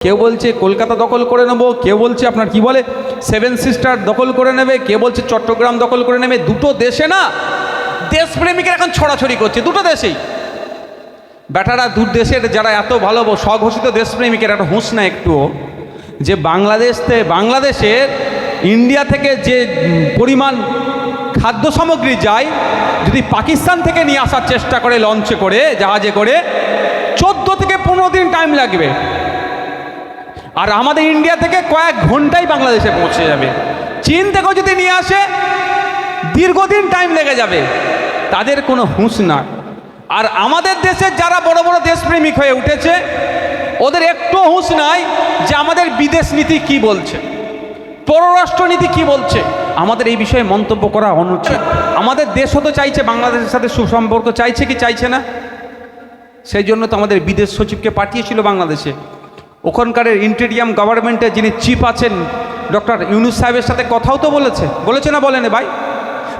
কেউ বলছে কলকাতা দখল করে নেব, কেউ বলছে আপনার কি বলে সেভেন সিস্টার দখল করে নেবে, কেউ বলছে চট্টগ্রাম দখল করে নেবে। দুটো দেশে না দেশপ্রেমিকের এখন ছড়াছড়ি করছে, দুটো দেশেই। বেটারা দূর দেশের যারা এত ভালো স্বঘোষিত দেশপ্রেমিকের একটা হুঁশ না একটুও, যে বাংলাদেশের ইন্ডিয়া থেকে যে পরিমাণ খাদ্য সামগ্রী যায়, যদি পাকিস্তান থেকে নিয়ে আসার চেষ্টা করে লঞ্চে করে জাহাজে করে 14 থেকে 15 দিন টাইম লাগবে, আর আমাদের ইন্ডিয়া থেকে কয়েক ঘন্টায় বাংলাদেশে পৌঁছে যাবে। চীন থেকেও যদি নিয়ে আসে দীর্ঘদিন টাইম লেগে যাবে। তাদের কোনো হুঁশ না। আর আমাদের দেশের যারা বড় বড় দেশপ্রেমিক হয়ে উঠেছে, ওদের একটু হুঁশ নাই যে আমাদের বিদেশ নীতি কি বলছে, পররাষ্ট্রনীতি কি বলছে। আমাদের এই বিষয়ে মন্তব্য করা অনুচিত। আমাদের দেশও তো চাইছে বাংলাদেশের সাথে সুসম্পর্ক, চাইছে কি চাইছে না? সেই জন্য তো আমাদের বিদেশ সচিবকে পাঠিয়েছিল বাংলাদেশে। ওখানকার ইন্টেরিয়াম গভর্নমেন্টের যিনি চিফ আছেন ডক্টর ইউনূস সাহেবের সাথে কথাও তো বলেছে না বলেনি ভাই?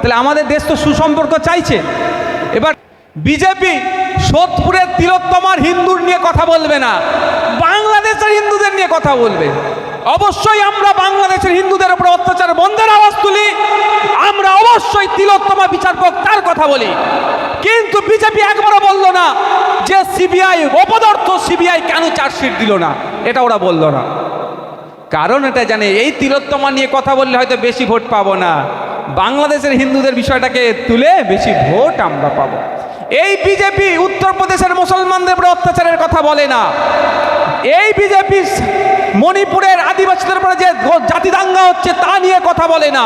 তাহলে আমাদের দেশ তো সুসম্পর্ক চাইছে। এবার বিজেপি সোদপুরের তিলোত্তমার হিন্দুর নিয়ে কথা বলবে না, বাংলাদেশের হিন্দুদের নিয়ে কথা বলবে। অবশ্যই আমরা বাংলাদেশের হিন্দুদের উপর অত্যাচার বন্ধের আওয়াজ তুলি, আমরা অবশ্যই তিলোত্তমা বিচারপক তার কথা বলি। কিন্তু বিজেপি একবারও বলল না যে সিবিআই অপদার্থ, সিবিআই কেন চার্জশিট দিল না, এটা ওরা বলল না। কারণ এটা জানে এই তিলোত্তমা নিয়ে কথা বললে হয়তো বেশি ভোট পাবো না, বাংলাদেশের হিন্দুদের বিষয়টাকে তুলে বেশি ভোট আমরা পাবো। এই বিজেপি উত্তরপ্রদেশের মুসলমানদের উপরে অত্যাচারের কথা বলে না। এই বিজেপি মণিপুরের আদিবাসীদের উপরে যে জাতি দাঙ্গা হচ্ছে তা নিয়ে কথা বলে না।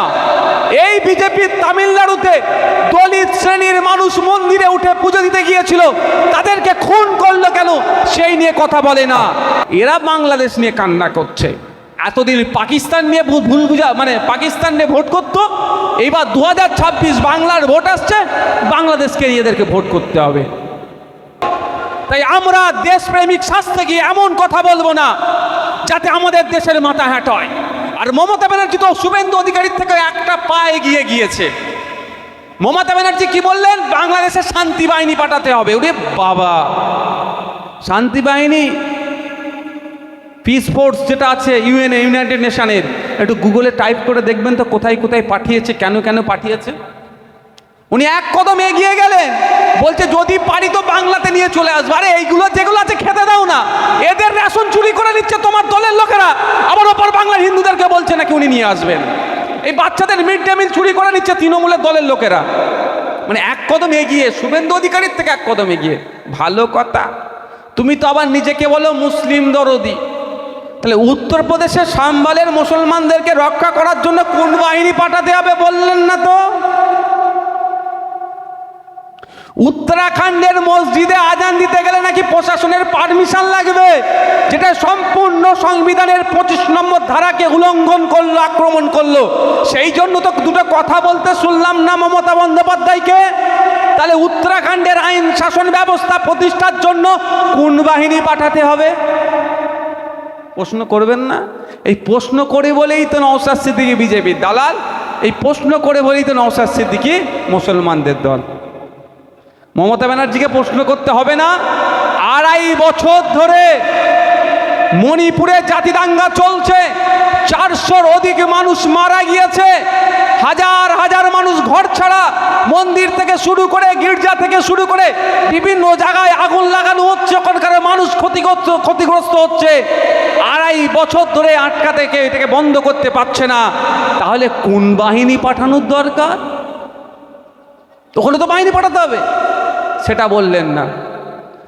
এই বিজেপি তামিলনাড়ুতে দলিত শ্রেণীর মানুষ মন্দিরে উঠে পুজো দিতে গিয়েছিল, তাদেরকে খুন করলো কেন, সেই নিয়ে কথা বলে না। এরা বাংলাদেশ নিয়ে কান্না করছে। এতদিন পাকিস্তান নিয়ে ভুল বুঝা, মানে পাকিস্তান নিয়ে ভোট করতো, এইবার 2026 বাংলার ভোট আসছে, বাংলাদেশকে এদেরকে ভোট করতে হবে। তাই আমরা দেশপ্রেমিক শাস্তে গিয়ে এমন কথা বলবো না যাতে আমাদের দেশের মাথা হ্যাট হয়। আর মমতা ব্যানার্জি তো শুভেন্দু অধিকারীর থেকে একটা পা এগিয়ে গিয়েছে। মমতা ব্যানার্জি কি বললেন? বাংলাদেশে শান্তি বাহিনী পাঠাতে হবে। ওরে বাবা, শান্তি বাহিনী, পিস ফোর্স যেটা আছে ইউনাইটেড নেশনের, একটু গুগলে টাইপ করে দেখবেন তো কোথায় কোথায় পাঠিয়েছে, কেন কেন পাঠিয়েছে। উনি এক কদম এগিয়ে গেলেন, বলছে যদি পারি তো বাংলাতে নিয়ে চলে আসবো। আরে এইগুলো যেগুলো আছে খেতে দাও না, এদের রেশন চুরি করে নিচ্ছে তোমার দলের লোকেরা, আবার ওপর বাংলার হিন্দুদেরকে বলছে নাকি উনি নিয়ে আসবেন। এই বাচ্চাদের মিড ডে মিল চুরি করে নিচ্ছে তৃণমূলের দলের লোকেরা। মানে এক কদম এগিয়ে, শুভেন্দু অধিকারীর থেকে এক কদম এগিয়ে। ভালো কথা। তুমি তো আবার নিজেকে বলো মুসলিম দরদি। তাহলে উত্তরপ্রদেশের সাম্বালের মুসলমানদেরকে রক্ষা করার জন্য কোন বাহিনী পাঠাতে হবে বললেন না তো? উত্তরাখণ্ডের মসজিদে আজান দিতে গেলে নাকি প্রশাসনের পারমিশন লাগবে, যেটা সম্পূর্ণ সংবিধানের 25 নম্বর ধারাকে উল্লঙ্ঘন করলো, আক্রমণ করলো। সেই জন্য তো দুটো কথা বলতে শুনলাম না মমতা বন্দ্যোপাধ্যায়কে। তাহলে উত্তরাখণ্ডের আইন শাসন ব্যবস্থা প্রতিষ্ঠার জন্য কোন বাহিনী পাঠাতে হবে প্রশ্ন করবেন না? এই প্রশ্ন করে বলেই তো নওশাদ সিদ্দিকী বিজেপির দালাল, এই প্রশ্ন করে বলেই তো নওশাদ সিদ্দিকী মুসলমানদের দল। মমতা ব্যানার্জিকে প্রশ্ন করতে হবে না। 2.5 বছর ধরে মণিপুরে জাতি দাঙ্গা চলছে, 400-র অধিক মানুষ মারা গিয়েছে, হাজার হাজার মানুষ ঘর ছাড়া, মন্দির থেকে শুরু করে গির্জা থেকে শুরু করে বিভিন্ন জায়গায় আগুন লাগানো হচ্ছে, ওখানকার মানুষ ক্ষতিগ্রস্ত হচ্ছে। 2.5 বছর ধরে আটকাতে এটাকে বন্ধ করতে পারছে না। তাহলে কোন বাহিনী পাঠানোর দরকার? ওখানে তো বাহিনী পাঠাতে হবে, সেটা বললেন না।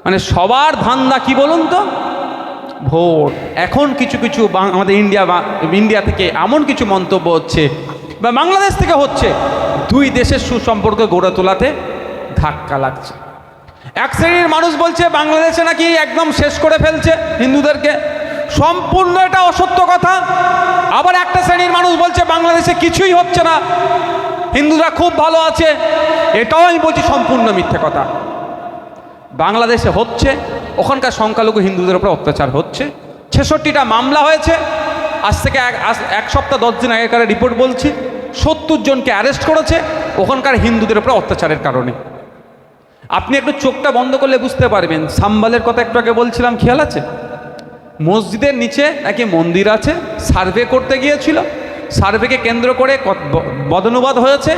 মানে সবার ধান্দা কি বলুন তো? ভোট। এখন কিছু কিছু আমাদের ইন্ডিয়া থেকে এমন কিছু মন্তব্য হচ্ছে বা বাংলাদেশ থেকে হচ্ছে, দুই দেশের সুসম্পর্ক গড়ে তোলাতে ধাক্কা লাগছে। এক শ্রেণীর মানুষ বলছে বাংলাদেশে নাকি একদম শেষ করে ফেলছে হিন্দুদেরকে, সম্পূর্ণ এটা অসত্য কথা। আবার একটা শ্রেণীর মানুষ বলছে বাংলাদেশে কিছুই হচ্ছে না, হিন্দুরা খুব ভালো আছে, এটাও আমি বলছি সম্পূর্ণ মিথ্যে কথা। বাংলাদেশে হচ্ছে, ওখানকার সংখ্যালঘু হিন্দুদের উপর অত্যাচার হচ্ছে। 66টা মামলা হয়েছে। আজ থেকে এক সপ্তাহ 10 দিন আগেকার রিপোর্ট বলছি, 70 জনকে অ্যারেস্ট করেছে ওখানকার হিন্দুদের উপর অত্যাচারের কারণে। আপনি একটু চোখটা বন্ধ করলে বুঝতে পারবেন। সাম্বালের কথা একটু আগে বলছিলাম, খেয়াল আছে? মসজিদের নিচে নাকি মন্দির আছে, সার্ভে করতে গিয়েছিল, সার্ভেকে কেন্দ্র করে বদনুবাদ হয়েছে,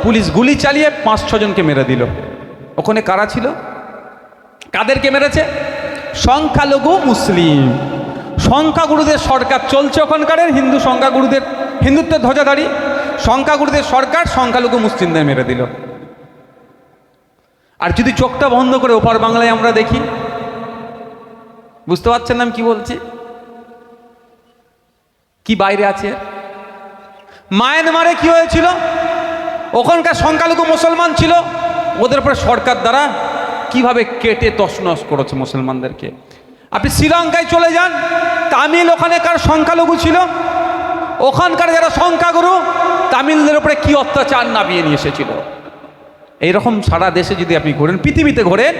পুলিশ গুলি চালিয়ে 5-6 জনকে মেরে দিল। ওখানে কারা ছিল? কাদেরকে মেরেছে? সংখ্যালঘু মুসলিম, সংখ্যাগুরুদের সরকার চলছে ওখানকার, হিন্দু সংখ্যাগুরুদের, হিন্দুত্বের ধ্বজাধারী সংখ্যাগুরুদের সরকার সংখ্যালঘু মুসলিমদের মেরে দিল। আর যদি চোখটা বন্ধ করে ওপার বাংলায় আমরা দেখি, বুঝতে পারছেন না আমি কি বলছি? কি বাইরে আছে? মায়ানমারে কি হয়েছিল? ওখানকার সংখ্যালঘু মুসলমান ছিল, ওদের উপরে সরকার দ্বারা কিভাবে কেটে তছনছ করেছে মুসলমানদেরকে। আপনি শ্রীলঙ্কায় চলে যান, তামিল ওখানকার সংখ্যালঘু ছিল, ওখানকার যারা সংখ্যাগুরু তামিলদের উপরে কি অত্যাচার নামিয়ে নিয়ে এসেছিল। এইরকম সারা দেশে যদি আপনি ঘোরেন, পৃথিবীতে ঘোরেন,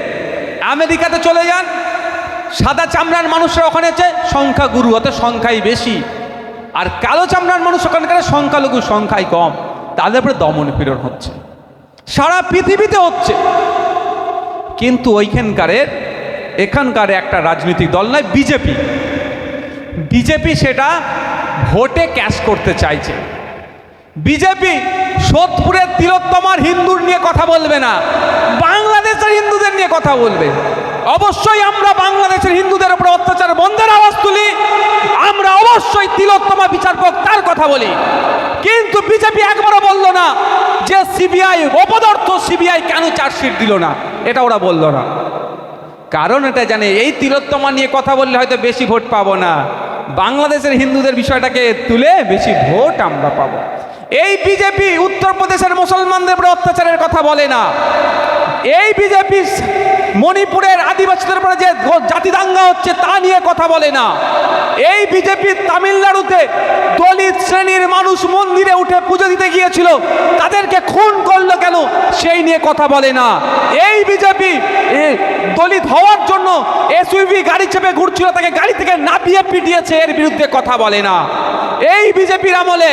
আমেরিকাতে চলে যান, সাদা চামড়ার মানুষরা ওখানে আছে সংখ্যাগুরু, অত সংখ্যাই বেশি, আর কালো চামড়ার মানুষ ওখানকার সংখ্যালঘু সংখ্যায় কম, তাদের উপরে দমন পীড়ন হচ্ছে, সারা পৃথিবীতে হচ্ছে। কিন্তু এখানকার একটা রাজনৈতিক দল নয়, বিজেপি সেটা ভোটে ক্যাশ করতে চাইছে। বিজেপি সোদপুরের তিলোত্তমার হিন্দুর নিয়ে কথা বলবে না, বাংলাদেশের হিন্দুদের নিয়ে কথা বলবে। অবশ্যই আমরা বাংলাদেশের হিন্দুদের উপর অত্যাচার বন্ধের আওয়াজ তুলি, আমরা অবশ্যই তিলোত্তমা বিচারপক তার কথা বলি। কিন্তু বিজেপি একবারও বলল না যে সিবিআই অপদার্থ, সিবিআই কেন চার্জশিট দিল না, এটা ওরা বলল না। কারণ এটা জানে এই তিলোত্তমা নিয়ে কথা বললে হয়তো বেশি ভোট পাবো না, বাংলাদেশের হিন্দুদের বিষয়টাকে তুলে বেশি ভোট আমরা পাবো। এই বিজেপি উত্তরপ্রদেশের মুসলমানদের উপরে অত্যাচারের কথা বলে না, এই বিজেপি মণিপুরের আদিবাসীদের উপরে যে জাতি দাঙ্গা হচ্ছে তা নিয়ে কথা বলে না, এই বিজেপি তামিলনাড়ুতে দলিত শ্রেণীর মানুষ মন্দিরে উঠে পুজো দিতে গিয়েছিল, তাদেরকে খুন করলো কেন সেই নিয়ে কথা বলে না। এই বিজেপি দলিত হওয়ার জন্য এসইউভি গাড়ি চেপে ঘুরছিল, তাকে গাড়ি থেকে নামিয়ে পিটিয়েছে, এর বিরুদ্ধে কথা বলে না। এই বিজেপির আমলে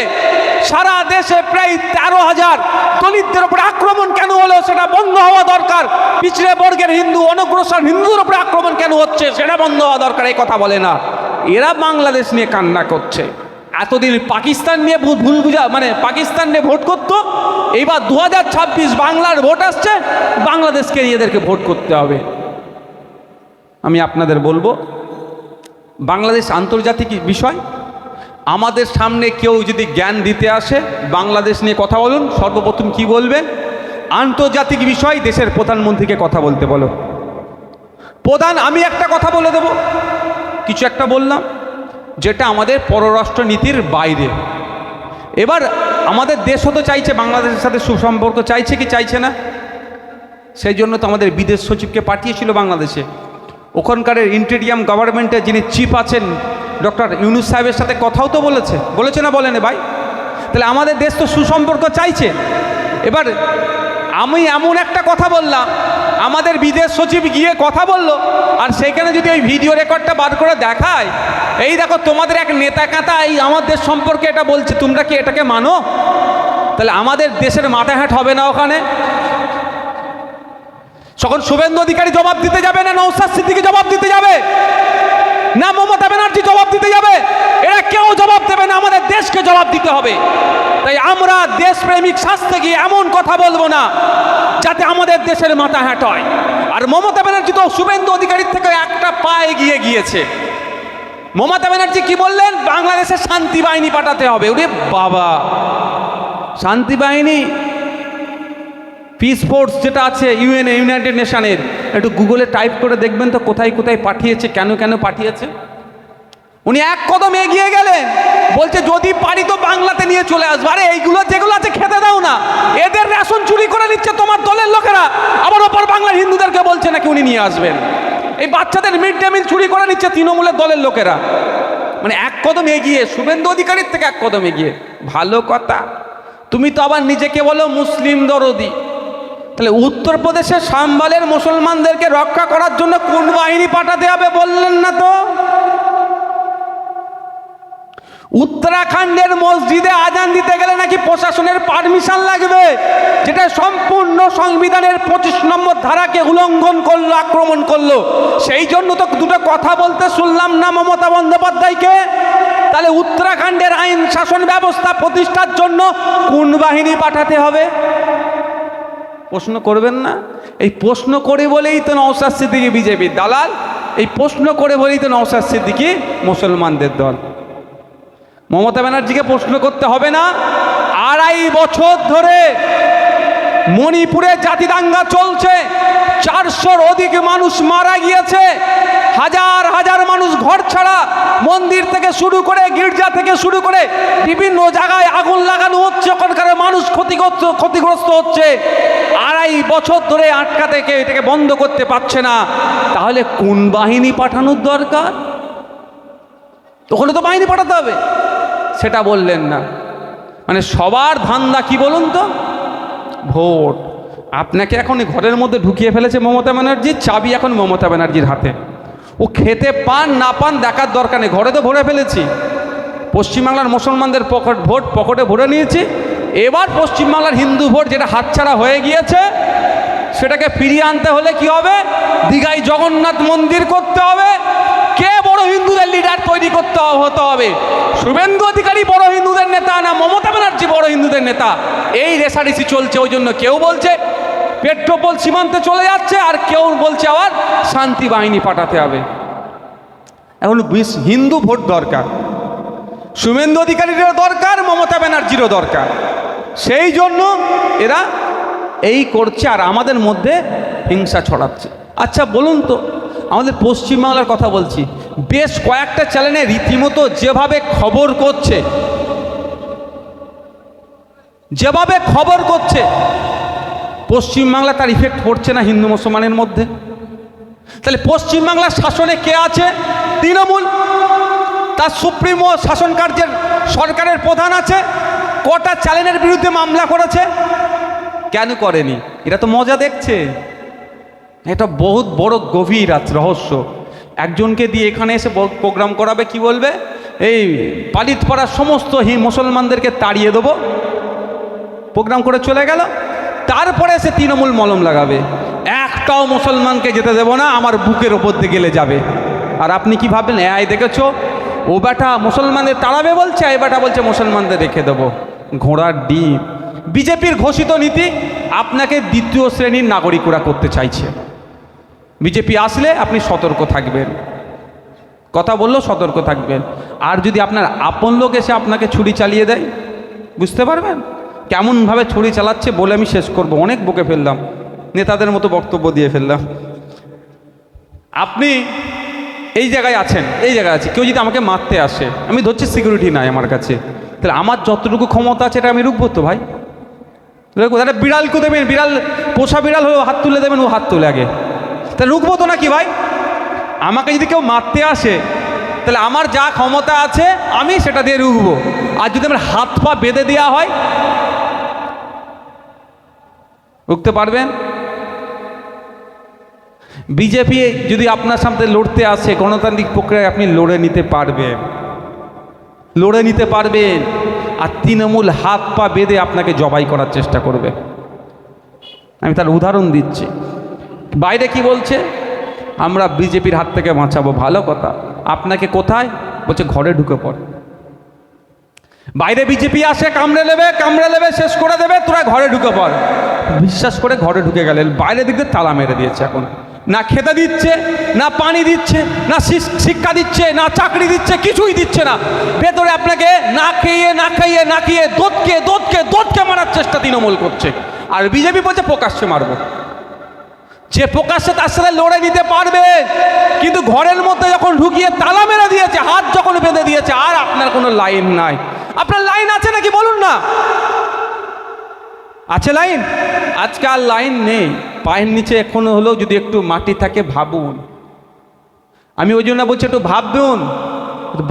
সারা দেশে প্রায় 13,000 দলিতদের উপরে আক্রমণ কেন হলো সেটা বন্ধ হওয়া দরকার। পিছড়ে বর্গের হিন্দু, অনগ্রসর হিন্দুদের উপরে আক্রমণ কেন হচ্ছে সেটা বন্ধ হওয়া দরকার, এই কথা বলে না। এরা বাংলাদেশ নিয়ে কান্না করছে। এতদিন পাকিস্তান নিয়ে ভুল বুঝা, মানে পাকিস্তান নিয়ে ভোট করতো, এইবার 2026 বাংলার ভোট আসছে, বাংলাদেশকে এদেরকে ভোট করতে হবে। আমি আপনাদের বলবো, বাংলাদেশ আন্তর্জাতিক বিষয়, আমাদের সামনে কেউ যদি জ্ঞান দিতে আসে বাংলাদেশ নিয়ে কথা বলুন, সর্বপ্রথম কি বলবেন? আন্তর্জাতিক বিষয় দেশের প্রধানমন্ত্রীকে কথা বলতে বলো। প্রধান, আমি একটা কথা বলে দেব, কিছু একটা বললাম যেটা আমাদের পররাষ্ট্র নীতির বাইরে। এবার আমাদের দেশও তো চাইছে বাংলাদেশের সাথে সুসম্পর্ক, চাইছে কি চাইছে না? সেই জন্য তো আমাদের বিদেশ সচিবকে পাঠিয়েছিল বাংলাদেশে। ওখানকার ইন্টেরিয়াম গভর্নমেন্টের যিনি চিফ আছেন ডক্টর ইউনুস সাহেবের সাথে কথাও তো বলেছে না, বলেনি ভাই? তাহলে আমাদের দেশ তো সুসম্পর্ক চাইছে। এবার আমি এমন একটা কথা বললাম, আমাদের বিদেশ সচিব গিয়ে কথা বলল, আর সেখানে যদি ওই ভিডিও রেকর্ডটা বার করে দেখায়, এই দেখো তোমাদের এক নেতা কাঁতা এই আমাদের সম্পর্কে এটা বলছে, তোমরা কি এটাকে মানো? তাহলে আমাদের দেশের মাথাঘাট হবে না ওখানে? তখন শুভেন্দু অধিকারী জবাব দিতে যাবে না নওশাদ সিদ্দিকী জবাব দিতে যাবে না মমতা ব্যানার্জি জবাব দিতে যাবে? এরা কেউ জবাব দেবে না, আমাদের দেশকে জবাব দিতে হবে। তাই আমরা দেশপ্রেমিক শাস্তে গিয়ে এমন কথা বলবো না যাতে আমাদের দেশের মাথা হ্যাট হয়। আর মমতা ব্যানার্জি তো শুভেন্দু অধিকারীর থেকে একটা পা এগিয়ে গিয়েছে। মমতা ব্যানার্জি কি বললেন? বাংলাদেশে শান্তি বাহিনী পাঠাতে হবে। ওরে বাবা, শান্তি বাহিনী, পিস ফোর্স যেটা আছে ইউনাইটেড নেশনের, একটু গুগলে টাইপ করে দেখবেন তো কোথায় কোথায় পাঠিয়েছে, কেন কেন পাঠিয়েছে। উনি এক কদম এগিয়ে গেলেন, বলছে যদি পারি তো বাংলাতে নিয়ে চলে আসবো। আরে এইগুলো যেগুলো আছে খেতে দাও না, এদের রেশন চুরি করে নিচ্ছে তোমার দলের লোকেরা, আবার ওপর বাংলার হিন্দুদেরকে বলছে নাকি উনি নিয়ে আসবেন। এই বাচ্চাদের মিড ডে মিল চুরি করে নিচ্ছে তৃণমূলের দলের লোকেরা। মানে এক কদম এগিয়ে, শুভেন্দু অধিকারীর থেকে এক কদম এগিয়ে। ভালো কথা, তুমি তো আবার নিজেকে বলো মুসলিম দরদি। তাহলে উত্তরপ্রদেশের সাম্বালের মুসলমানদেরকে রক্ষা করার জন্য কোন বাহিনী পাঠাতে হবে বললেন না তো? উত্তরাখণ্ডের মসজিদে আজান দিতে গেলে নাকি প্রশাসনের পারমিশন লাগবে, যেটা সম্পূর্ণ সংবিধানের 25 নম্বর ধারাকে উল্লঙ্ঘন করলো, আক্রমণ করলো। সেই জন্য তো দুটো কথা বলতে শুনলাম না মমতা বন্দ্যোপাধ্যায়কে। তাহলে উত্তরাখণ্ডের আইন শাসন ব্যবস্থা প্রতিষ্ঠার জন্য কোন বাহিনী পাঠাতে হবে? প্রশ্ন করবেন না? এই প্রশ্ন করে বলেই তো নওশাদ সিদ্দিকী বিজেপির দালাল, এই প্রশ্ন করে বলেই তো নওশাদ সিদ্দিকী মুসলমানদের দল। মমতা ব্যানার্জিকে প্রশ্ন করতে হবে না। 2.5 বছর ধরে মণিপুরে জাতি দাঙ্গা চলছে, 400-র অধিক মানুষ মারা গিয়েছে, হাজার হাজার মানুষ ঘর ছাড়া, মন্দির থেকে শুরু করে গির্জা থেকে শুরু করে বিভিন্ন জায়গায় আগুন লাগানো হচ্ছে, ওখানকার মানুষ ক্ষতিগ্রস্ত হচ্ছে। 2.5 বছর ধরে আটকাতে কেউ এটাকে বন্ধ করতে পারছে না। তাহলে কোন বাহিনী পাঠানোর দরকার? ওখানে তো বাহিনী পাঠাতে হবে, সেটা বললেন না। মানে সবার ধান্দা কি বলুন তো? ভোট। আপনাকে এখন ঘরের মধ্যে ঢুকিয়ে ফেলেছে মমতা ব্যানার্জির চাবি, এখন মমতা ব্যানার্জির হাতে। ও খেতে পান না পান দেখার দরকার নেই, ঘরে তো ভরে ফেলেছি। পশ্চিমবাংলার মুসলমানদের ভোট পকেটে ভরে নিয়েছি। এবার পশ্চিমবাংলার হিন্দু ভোট যেটা হাতছাড়া হয়ে গিয়েছে, সেটাকে ফিরিয়ে আনতে হলে কি হবে? দীঘায় জগন্নাথ মন্দির করতে হবে। কে বড় হিন্দুদের লিডার তৈরি করতে হতে হবে? শুভেন্দু অধিকারী বড় হিন্দুদের নেতা না মমতা ব্যানার্জি বড় হিন্দুদের নেতা? এই রেষারেষি চলছে। ওই জন্য কেউ বলছে পেট্রোপোল সীমান্তে চলে যাচ্ছে, আর কেউ বলছে আবার শান্তি বাহিনী পাঠাতে হবে। এখন হিন্দু ভোট দরকার, শুভেন্দু অধিকারীরও দরকার, মমতা ব্যানার্জিরও দরকার। সেই জন্য এরা এই করছে আর আমাদের মধ্যে হিংসা ছড়াচ্ছে। আচ্ছা বলুন তো, আমাদের পশ্চিমবাংলার কথা বলছি, বেশ কয়েকটা চ্যানেলে রীতিমতো যেভাবে খবর করছে পশ্চিমবাংলা তার ইফেক্ট পড়ছে না হিন্দু মুসলমানের মধ্যে? তাহলে পশ্চিমবাংলার শাসনে কে আছে? তৃণমূল। তার সুপ্রিমো শাসন কার্যের সরকারের প্রধান আছে। কটা চ্যানেলের বিরুদ্ধে মামলা করেছে? কেন করেনি? এটা তো মজা দেখছে। এটা বহুত বড় গভীর রহস্য। একজনকে দিয়ে এখানে এসে প্রোগ্রাম করাবে, কি বলবে? এই পালিত পাড়ার সমস্ত মুসলমানদেরকে তাড়িয়ে দেবো, প্রোগ্রাম করে চলে গেল। তারপরে সে তৃণমূল মলম লাগাবে, একটাও মুসলমানকে যেতে দেব না, আমার বুকের ওপর দিয়ে গেলে যাবে। আর আপনি কি ভাববেন? এই দেখেছো, ও বেটা মুসলমানদের তাড়াবে বলছে, এই বেটা বলছে মুসলমানদের রেখে দেবো। ঘোড়ার ডিম। বিজেপির ঘোষিত নীতি, আপনাকে দ্বিতীয় শ্রেণীর নাগরিকরা করতে চাইছে। বিজেপি আসলে আপনি সতর্ক থাকবেন, কথা বললেও সতর্ক থাকবেন। আর যদি আপনার আপন লোক এসে আপনাকে ছুরি চালিয়ে দেয়, বুঝতে পারবেন কেমনভাবে ছুরি চালাচ্ছে। বলে আমি শেষ করব, অনেক বকে ফেললাম, নেতাদের মতো বক্তব্য দিয়ে ফেললাম। আপনি এই জায়গায় আছেন, এই জায়গায় আছে, কেউ যদি আমাকে মারতে আসে, আমি ধরছি সিকিউরিটি নাই আমার কাছে, তাহলে আমার যতটুকু ক্ষমতা আছে এটা আমি রুখবো তো ভাই। একটা বিড়ালকে দেবেন, বিড়াল পোষা বিড়াল হলেও হাত তুলে দেবেন, ও হাত তুলে আগে, তাহলে রুখবো তো নাকি ভাই? আমাকে যদি কেউ মারতে আসে, তাহলে আমার যা ক্ষমতা আছে আমি সেটা দিয়ে রুখবো। আর যদি আমার হাত পা বেঁধে দেওয়া হয়, রুখতে পারবেন? বিজেপি যদি আপনার সামনে লড়তে আসে, গণতান্ত্রিক প্রক্রিয়ায় আপনি লড়ে নিতে পারবেন। আর তৃণমূল হাত পা বেঁধে আপনাকে জবাই করার চেষ্টা করবে। আমি তার উদাহরণ দিচ্ছি। বাইরে কি বলছে? আমরা বিজেপির হাত থেকে বাঁচাবো। ভালো কথা। আপনাকে কোথায়? বলছে ঘরে ঢুকে পড়। বাইরে বিজেপি আসে, কামড়ে নেবে, শেষ করে দেবে, তোরা ঘরে ঢুকে পড়। বিশ্বাস করে ঘরে ঢুকে গেলেন, বাইরে দিক দিয়ে তালা মেরে দিয়েছে। এখন না খেতে দিচ্ছে, না পানি দিচ্ছে, না শিক্ষা দিচ্ছে, না চাকরি দিচ্ছে, কিছুই দিচ্ছে না। ভেতরে আপনাকে না খেয়ে দোদকে মারার চেষ্টা তৃণমূল করছে। আর বিজেপি বলছে প্রকাশ্যে মারবো। যে প্রকাশ্যে তার সাথে লড়ে নিতে পারবে, কিন্তু ঘরের মধ্যে যখন ঢুকিয়ে তালা মেরে দিয়েছে, হাত যখন বেঁধে দিয়েছে, আর আপনার কোনো লাইন নাই। আপনার লাইন আছে নাকি বলুন না? আছে লাইন? আজকে আর লাইন নেই। পায়ের নিচে এখনো হলেও যদি একটু মাটি থাকে, ভাবুন। আমি ওই জন্য বলছি একটু ভাবুন,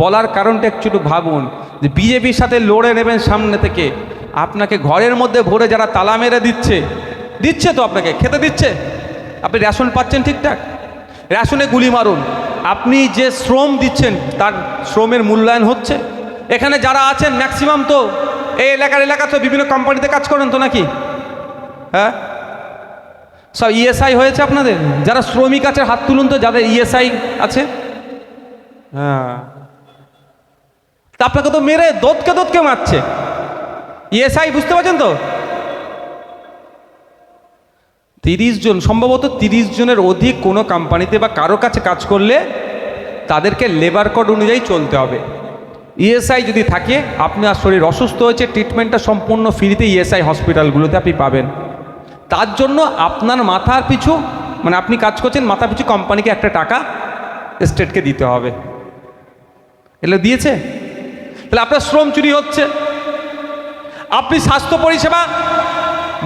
বলার কারণটা একটু ভাবুন যে বিজেপির সাথে লড়ে নেবেন সামনে থেকে। আপনাকে ঘরের মধ্যে ভরে যারা তালা মেরে দিচ্ছে তো আপনাকে খেতে দিচ্ছে, আপনি রেশন পাচ্ছেন ঠিকঠাক? রেশনে গুলি মারুন। আপনি যে শ্রম দিচ্ছেন তার শ্রমের মূল্যায়ন হচ্ছে? এখানে যারা আছেন ম্যাক্সিমাম তো এই এলাকা তো বিভিন্ন কোম্পানিতে কাজ করেন তো নাকি? হ্যাঁ, সব ইএসআই হয়েছে আপনাদের? যারা শ্রমিক আছে হাত তুলুন তো, যাদের ইএসআই আছে। হ্যাঁ, তা আপনাকে তো মেরে দোদকে মারছে ইএসআই, বুঝতে পারছেন তো? 30 জন, সম্ভবত 30 জনের অধিক কোনো কোম্পানিতে বা কারো কাছে কাজ করলে তাদেরকে লেবার কোড অনুযায়ী চলতে হবে। ইএসআই যদি থাকে, আপনার শরীর অসুস্থ হয়েছে, ট্রিটমেন্টটা সম্পূর্ণ ফ্রিতে ইএসআই হসপিটালগুলোতে আপনি পাবেন। তার জন্য আপনার মাথার পিছু, মানে আপনি কাজ করছেন মাথা পিছু কোম্পানিকে একটা টাকা স্টেটকে দিতে হবে। এগুলো দিয়েছে? তাহলে আপনার শ্রম চুরি হচ্ছে। আপনি স্বাস্থ্য পরিষেবা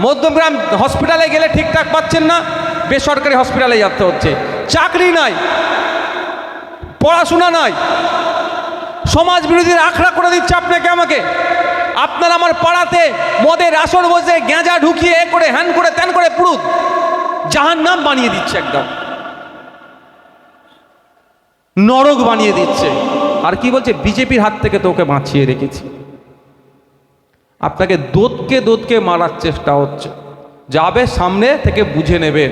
মধ্যমগ্রাম হসপিটালে গেলে ঠিকঠাক পাচ্ছেন না, বেসরকারি হসপিটালে যেতে হচ্ছে। চাকরি নাই, পড়াশোনা নাই, সমাজ বিরোধীর আখড়া করে দিচ্ছে আপনাকে আমাকে। আপনার আমার পাড়াতে মদের আসর বসে গেঁজা ঢুকিয়ে এ করে হ্যান করে ত্যান করে পুরো জাহান্নাম বানিয়ে দিচ্ছে, একদম নরক বানিয়ে দিচ্ছে। আর কি বলছে, বিজেপির হাত থেকে তো ওকে বাঁচিয়ে রেখেছি। আপনাকে দোদকে মারার চেষ্টা হচ্ছে, যাবে সামনে থেকে বুঝে নেবেন।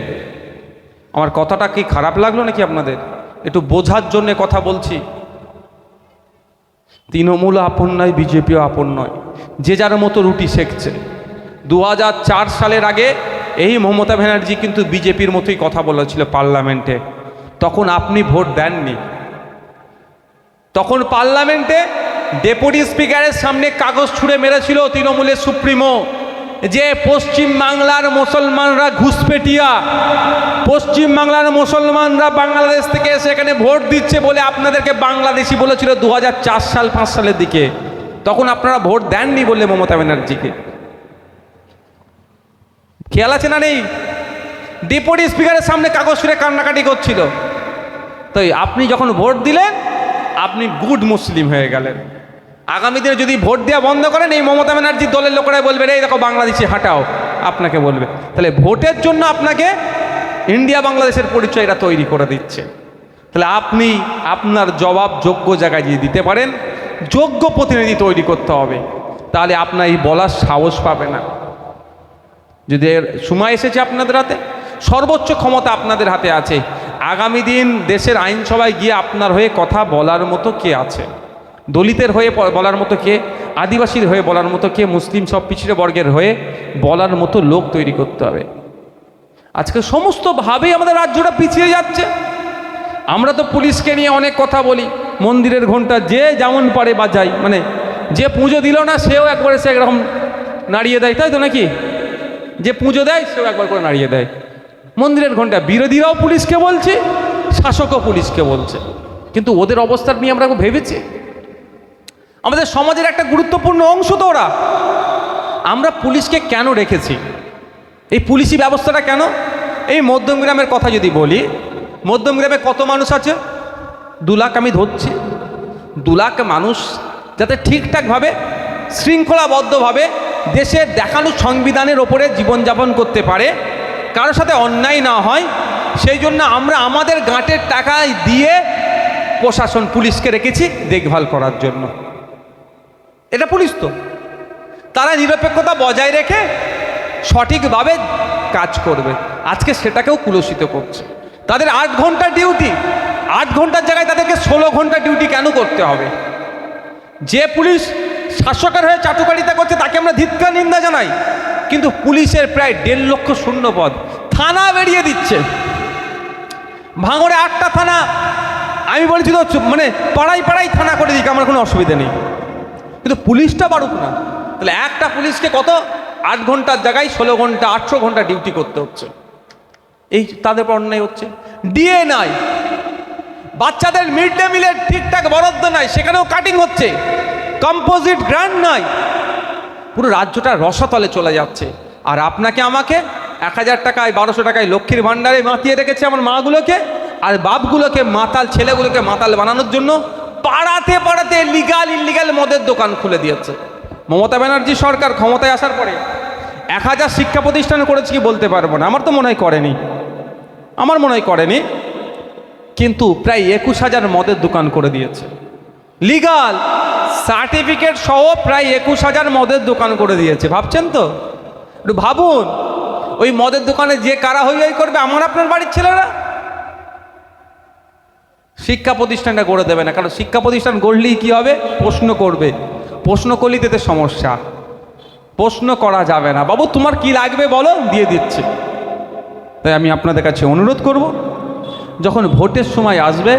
আমার কথাটা কি খারাপ লাগলো নাকি আপনাদের? একটু বোঝার জন্য কথা বলছি। তৃণমূল আপন নয়, বিজেপিও আপন নয়, যে যার মতো রুটি সেঁকছে। 2004 সালের আগে এই মমতা ব্যানার্জি কিন্তু বিজেপির মতোই কথা বলেছিল পার্লামেন্টে। তখন আপনি ভোট দেননি। তখন পার্লামেন্টে ডেপুটি স্পিকারের সামনে কাগজ ছুঁড়ে মেরেছিল তৃণমূলের সুপ্রিমো, যে পশ্চিম বাংলার মুসলমানরা ঘুষপেটিয়া, পশ্চিম বাংলার মুসলমানরা বাংলাদেশ থেকে এসে এখানে ভোট দিচ্ছে বলে আপনাদেরকে বাংলাদেশি বলেছিল 2004 সাল 5 সালের দিকে। তখন আপনারা ভোট দেননি বললে মমতা ব্যানার্জিকে। খেয়াল আছে না নেই? ডেপুটি স্পিকারের সামনে কাগজ ছুঁড়ে কান্নাকাটি করছিল। তো আপনি যখন ভোট দিলেন, আপনি গুড মুসলিম হয়ে গেলেন। আগামী দিনে যদি ভোট দেওয়া বন্ধ করেন, এই মমতা ব্যানার্জির দলের লোকেরাই বলবে এই দেখো বাংলাদেশি হাঁটাও, আপনাকে বলবে। তাহলে ভোটের জন্য আপনাকে ইন্ডিয়া বাংলাদেশের পরিচয় এরা তৈরি করে দিচ্ছে। তাহলে আপনি আপনার জবাব যোগ্য জায়গায় গিয়ে দিতে পারেন, যোগ্য প্রতিনিধি তৈরি করতে হবে, তাহলে আপনার এই বলার সাহস পাবে না। যদি এর সময় এসেছে আপনাদের হাতে, সর্বোচ্চ ক্ষমতা আপনাদের হাতে আছে। আগামী দিন দেশের আইনসভায় গিয়ে আপনার হয়ে কথা বলার মতো কে আছে? দলিতের হয়ে বলার মতো কে? আদিবাসীর হয়ে বলার মতো কে? মুসলিম সব পিছিয়ে বর্গের হয়ে বলার মতো লোক তৈরি করতে হবে। আজকে সমস্তভাবেই আমাদের রাজ্যটা পিছিয়ে যাচ্ছে। আমরা তো পুলিশকে নিয়ে অনেক কথা বলি, মন্দিরের ঘন্টা যে যেমন পারে বাজাই, মানে যে পুজো দিল না সেও একবারে সে এরকম নাড়িয়ে দেয়, তাই তো নাকি? যে পুজো দেয় সেও একবার করে নাড়িয়ে দেয় মন্দিরের ঘন্টা। বিরোধীরাও পুলিশকে বলছে, শাসকও পুলিশকে বলছে, কিন্তু ওদের অবস্থার নিয়ে আমরা ভেবেছি? আমাদের সমাজের একটা গুরুত্বপূর্ণ অংশ তো ওরা। আমরা পুলিশকে কেন রেখেছি? এই পুলিশি ব্যবস্থাটা কেন? এই মধ্যমগ্রামের কথা যদি বলি, মধ্যমগ্রামে কত মানুষ আছে? 2 লাখ আমি ধরছি। 2 লাখ মানুষ যাতে ঠিকঠাকভাবে শৃঙ্খলাবদ্ধভাবে দেশের দেখানো সংবিধানের ওপরে জীবনযাপন করতে পারে, কারোর সাথে অন্যায় না হয়, সেই জন্য আমরা আমাদের গাঁটের টাকায় দিয়ে প্রশাসন পুলিশকে রেখেছি দেখভাল করার জন্য। এটা পুলিশ তো, তারা নিরপেক্ষতা বজায় রেখে সঠিকভাবে কাজ করবে। আজকে সেটাকেও কুলসিত করছে। তাদের 8 ঘন্টা ডিউটি, 8 ঘন্টার জায়গায় তাদেরকে 16 ঘন্টা ডিউটি কেন করতে হবে? যে পুলিশ শাসকের হয়ে চাটুকারিতা করছে তাকে আমরা ধিক্কার নিন্দা জানাই, কিন্তু পুলিশের প্রায় 1.5 লক্ষ শূন্য পদ, থানা বেরিয়ে দিচ্ছে। ভাঙড়ে 8টা থানা, আমি বলছি তো মানে পাড়ায় পাড়ায় থানা করে দিক, আমার কোনো অসুবিধা নেই, কিন্তু পুলিশটা বাড়ুক না। তাহলে একটা পুলিশকে কত 8 ঘন্টার জায়গায় 16 ঘন্টা 800 ঘন্টা ডিউটি করতে হচ্ছে। এই তাদের পর অন্যায় হচ্ছে। ডিএ নাই, বাচ্চাদের মিড ডে মিলের ঠিকঠাক বরাদ্দ নাই, সেখানেও কাটিং হচ্ছে। কম্পোজিট গ্রান্ট নাই, পুরো রাজ্যটা রসাতলে চলে যাচ্ছে। আর আপনাকে আমাকে 1000 টাকায় 1200 টাকায় লক্ষ্মীর ভাণ্ডারে মাতিয়ে রেখেছে আমার মাগুলোকে, আর বাপগুলোকে মাতাল, ছেলেগুলোকে মাতাল বানানোর জন্য পাড়াতে পাড়াতে লিগাল ইলিগাল মদের দোকান খুলে দিয়েছে। মমতা ব্যানার্জি সরকার ক্ষমতায় আসার পরে 1000 শিক্ষা প্রতিষ্ঠান করেছে কি বলতে পারবো না, আমার তো মনে হয় করেনি, কিন্তু প্রায় 21000 মদের দোকান করে দিয়েছে। লিগাল সার্টিফিকেট সহ প্রায় 21,000 মদের দোকান করে দিয়েছে। ভাবছেন তো? একটু ভাবুন, ওই মদের দোকানে যে কারা হই করবে আমার আপনার বাড়ির ছেলেরা। শিক্ষা প্রতিষ্ঠানটা গড়ে দেবে না, কারণ শিক্ষা প্রতিষ্ঠান গড়লেই কী হবে? প্রশ্ন করবে, প্রশ্ন করলেই তাতে সমস্যা। প্রশ্ন করা যাবে না, বাবু তোমার কি লাগবে বলো, দিয়ে দিচ্ছে। তাই আমি আপনাদের কাছে অনুরোধ করব, যখন ভোটের সময় আসবে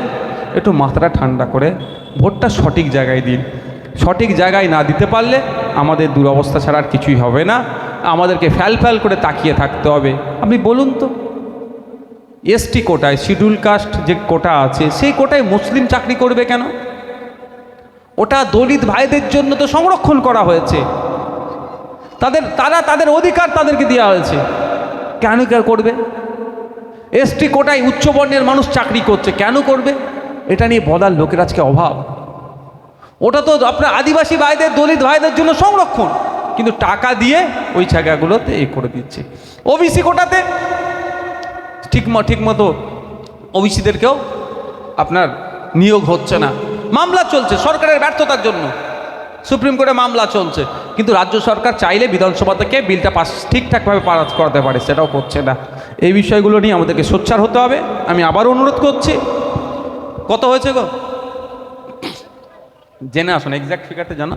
একটু মাথাটা ঠান্ডা করে ভোটটা সঠিক জায়গায় দিন। সঠিক জায়গায় না দিতে পারলে আমাদের দুরবস্থা ছাড়া আর কিছুই হবে না। আমাদেরকে ফ্যাল করে তাকিয়ে থাকতে হবে। আপনি বলুন তো, এসটি কোটায়, শিডিউল কাস্ট যে কোটা আছে, সেই কোটায় মুসলিম চাকরি করবে কেন? ওটা দলিত ভাইদের জন্য তো সংরক্ষণ করা হয়েছে, তাদের অধিকার তাদেরকে দেওয়া হয়েছে, কেন করবে? এসটি কোটায় উচ্চবর্ণের মানুষ চাকরি করছে, কেন করবে? এটা নিয়ে বলার লোকের আজকে অভাব। ওটা তো আপনার আদিবাসী ভাইদের, দলিত ভাইদের জন্য সংরক্ষণ, কিন্তু টাকা দিয়ে ওই জায়গাগুলোতে করে দিচ্ছে। ওবিসি কোটাতে ঠিক মতো ওবিসিদেরকেও আপনার নিয়োগ হচ্ছে না, মামলা চলছে সরকারের ব্যর্থতার জন্য, সুপ্রিম কোর্টে মামলা চলছে, কিন্তু রাজ্য সরকার চাইলে বিধানসভা থেকে বিলটা ঠিকঠাকভাবে পাস করাতে পারে, সেটাও করছে না। এই বিষয়গুলো নিয়ে আমাদেরকে সোচ্চার হতে হবে। আমি আবারও অনুরোধ করছি, কত হয়েছে গো জেনে আসুন, এক্স্যাক্ট ফিগারটা জানা,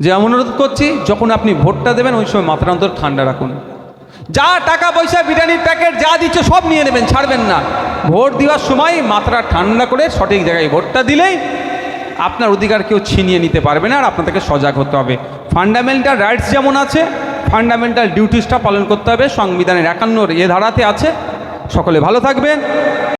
যে আমি অনুরোধ করছি যখন আপনি ভোটটা দেবেন ওই সময় মাথার অন্তর ঠান্ডা রাখুন। যা টাকা পয়সা, বিরিয়ানির প্যাকেট যা দিচ্ছে সব নিয়ে নেবেন, ছাড়বেন না। ভোট দেওয়ার সময় মাথাটা ঠান্ডা করে সঠিক জায়গায় ভোটটা দিলেই আপনার অধিকার কেউ ছিনিয়ে নিতে পারবে না। আর আপনাদেরকে সজাগ হতে হবে। ফান্ডামেন্টাল রাইটস যেমন আছে, ফান্ডামেন্টাল ডিউটিসটা পালন করতে হবে, সংবিধানের 51 ধারাতে আছে। সকলে ভালো থাকবেন।